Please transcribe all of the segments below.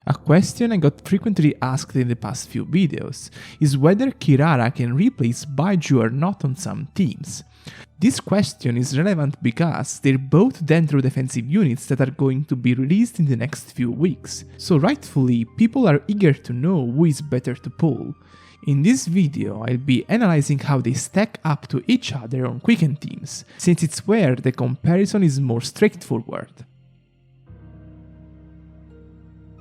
A question I got frequently asked in the past few videos is whether Kirara can replace Baizhu or not on some teams. This question is relevant because they're both Dendro defensive units that are going to be released in the next few weeks, so rightfully people are eager to know who is better to pull. In this video I'll be analyzing how they stack up to each other on Quicken teams, since it's where the comparison is more straightforward.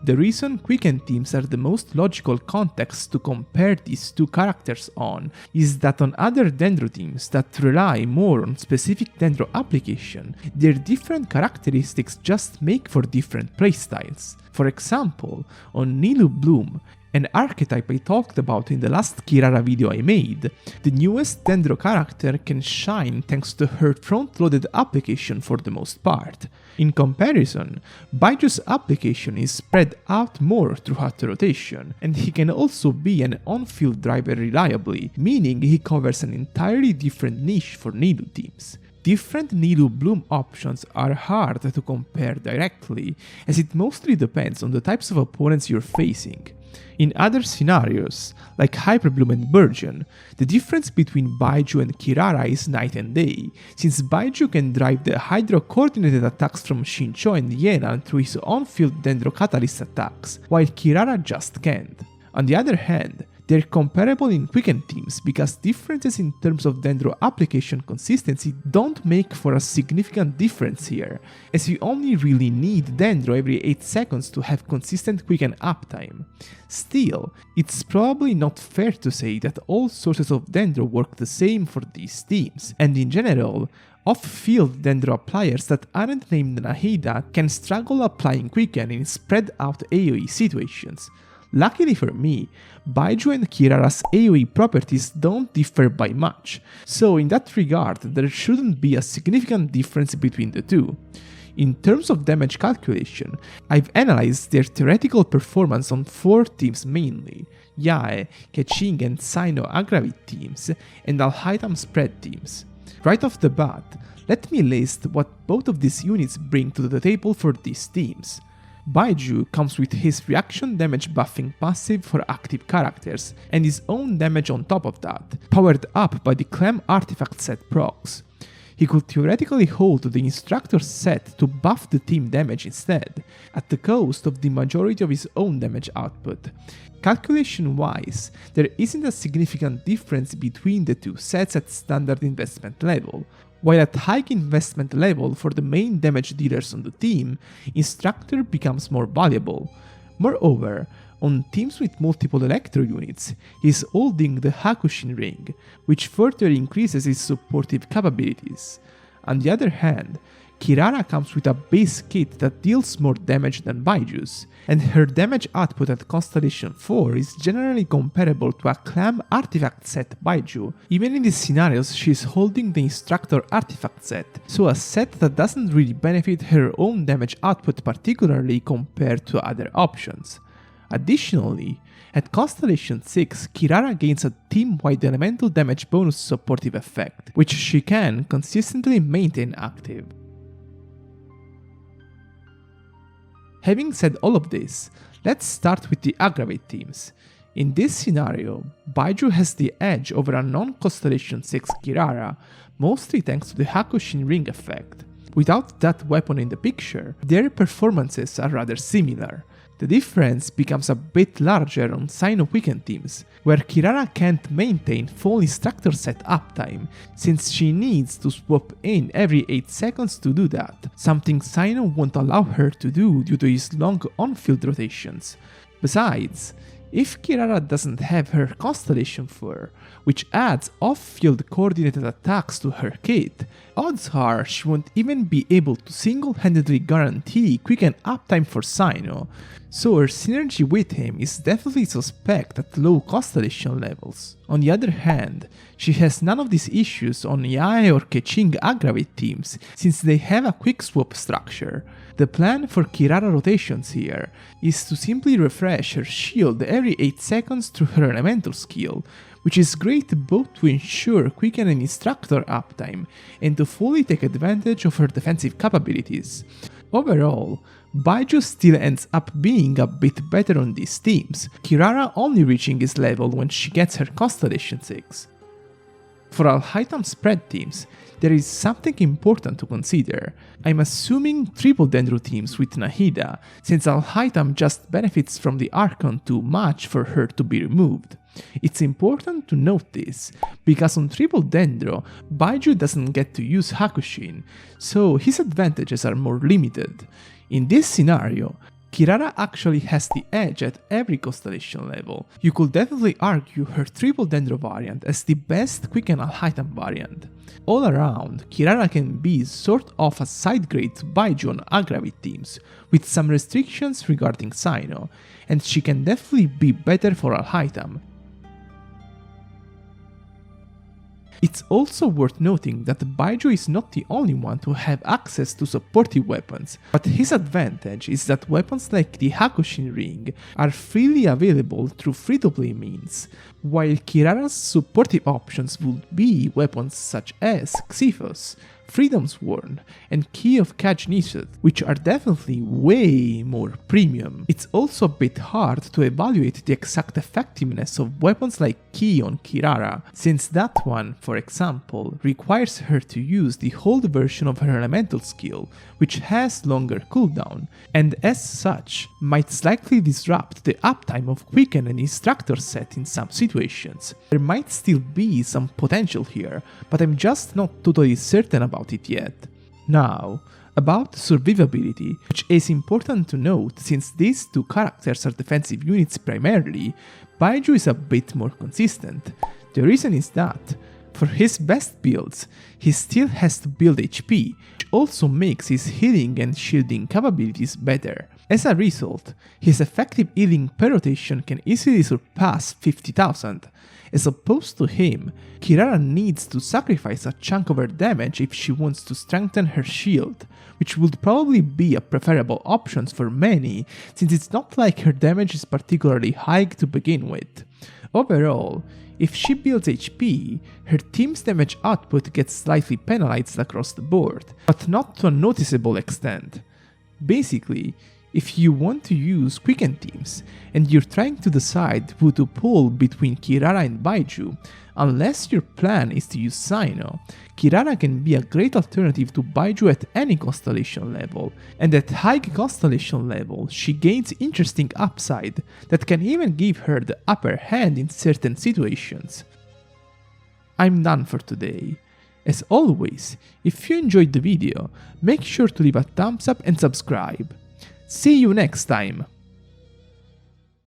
The reason Quicken teams are the most logical context to compare these two characters on is that on other Dendro teams that rely more on specific Dendro application, their different characteristics just make for different playstyles. For example, on Nilou Bloom, an archetype I talked about in the last Kirara video I made, the newest Dendro character can shine thanks to her front-loaded application for the most part. In comparison, Baiju's application is spread out more throughout the rotation, and he can also be an on-field driver reliably, meaning he covers an entirely different niche for Nilou teams. Different Nilou Bloom options are hard to compare directly, as it mostly depends on the types of opponents you're facing. In other scenarios, like Hyperbloom and Burgeon, the difference between Baizhu and Kirara is night and day, since Baizhu can drive the Hydro-coordinated attacks from Xingqiu and Yelan through his on-field Dendro Catalyst attacks, while Kirara just can't. On the other hand, they're comparable in Quicken teams because differences in terms of Dendro application consistency don't make for a significant difference here, as you only really need Dendro every 8 seconds to have consistent Quicken uptime. Still, it's probably not fair to say that all sources of Dendro work the same for these teams, and in general, off-field Dendro appliers that aren't named Nahida can struggle applying Quicken in spread-out AoE situations. Luckily for me, Baizhu and Kirara's AoE properties don't differ by much, so in that regard there shouldn't be a significant difference between the two. In terms of damage calculation, I've analyzed their theoretical performance on 4 teams mainly: Yae, Keqing and Cyno Aggravate teams, and Haitham spread teams. Right off the bat, let me list what both of these units bring to the table for these teams. Baizhu comes with his reaction damage buffing passive for active characters, and his own damage on top of that, powered up by the Clam artifact set procs. He could theoretically hold the instructor set to buff the team damage instead, at the cost of the majority of his own damage output. Calculation-wise, there isn't a significant difference between the two sets at standard investment level, while at high investment level for the main damage dealers on the team, Instructor becomes more valuable. Moreover, on teams with multiple Electro units, he is holding the Hakushin ring, which further increases his supportive capabilities. On the other hand, Kirara comes with a base kit that deals more damage than Baiju's, and her damage output at Constellation 4 is generally comparable to a Clam artifact set Baizhu. Even in these scenarios she is holding the Instructor artifact set, so a set that doesn't really benefit her own damage output particularly compared to other options. Additionally, at Constellation 6, Kirara gains a team-wide elemental damage bonus supportive effect, which she can consistently maintain active. Having said all of this, let's start with the Aggravate teams. In this scenario, Baizhu has the edge over a non-Constellation 6 Kirara, mostly thanks to the Hakushin ring effect. Without that weapon in the picture, their performances are rather similar. The difference becomes a bit larger on Cyno Quicken teams, where Kirara can't maintain full instructor set uptime, since she needs to swap in every 8 seconds to do that, something Cyno won't allow her to do due to his long on-field rotations. Besides, if Kirara doesn't have her Constellation 4, which adds off-field coordinated attacks to her kit, odds are she won't even be able to single-handedly guarantee Quicken uptime for Cyno, so her synergy with him is definitely suspect at low Constellation levels. On the other hand, she has none of these issues on Yae or Keqing Aggravate teams, since they have a quick swap structure. The plan for Kirara rotations here is to simply refresh her shield every 8 seconds through her elemental skill, which is great both to ensure Quicken and Instructor uptime and to fully take advantage of her defensive capabilities. Overall, Baizhu still ends up being a bit better on these teams, Kirara only reaching his level when she gets her Constellation 6. For Haitham spread teams, there is something important to consider. I'm assuming triple Dendro teams with Nahida, since Haitham just benefits from the Archon too much for her to be removed. It's important to note this, because on triple Dendro, Baizhu doesn't get to use Hakushin, so his advantages are more limited. In this scenario, Kirara actually has the edge at every constellation level. You could definitely argue her triple Dendro variant as the best Quicken Haitham variant. All around, Kirara can be sort of a side grade to Baizhu on Aggravate teams, with some restrictions regarding Cyno, and she can definitely be better for Haitham. It's also worth noting that Baizhu is not the only one to have access to supportive weapons, but his advantage is that weapons like the Hakushin ring are freely available through free-to-play means, while Kirara's supportive options would be weapons such as Xyphos, Freedom's Warn, and Key of Kajnisut, which are definitely way more premium. It's also a bit hard to evaluate the exact effectiveness of weapons like Key on Kirara, since that one, for example, requires her to use the hold version of her elemental skill, which has longer cooldown, and as such, might slightly disrupt the uptime of Quicken and Instructor set in some situations. There might still be some potential here, but I'm just not totally certain about it yet. Now, about survivability, which is important to note since these two characters are defensive units primarily, Baizhu is a bit more consistent. The reason is that, for his best builds, he still has to build HP, which also makes his healing and shielding capabilities better. As a result, his effective healing per rotation can easily surpass 50,000. As opposed to him, Kirara needs to sacrifice a chunk of her damage if she wants to strengthen her shield, which would probably be a preferable option for many, since it's not like her damage is particularly high to begin with. Overall, if she builds HP, her team's damage output gets slightly penalized across the board, but not to a noticeable extent. Basically, if you want to use Quicken teams, and you're trying to decide who to pull between Kirara and Baizhu, unless your plan is to use Cyno, Kirara can be a great alternative to Baizhu at any constellation level, and at high constellation level she gains interesting upside that can even give her the upper hand in certain situations. I'm done for today. As always, if you enjoyed the video, make sure to leave a thumbs up and subscribe. See you next time!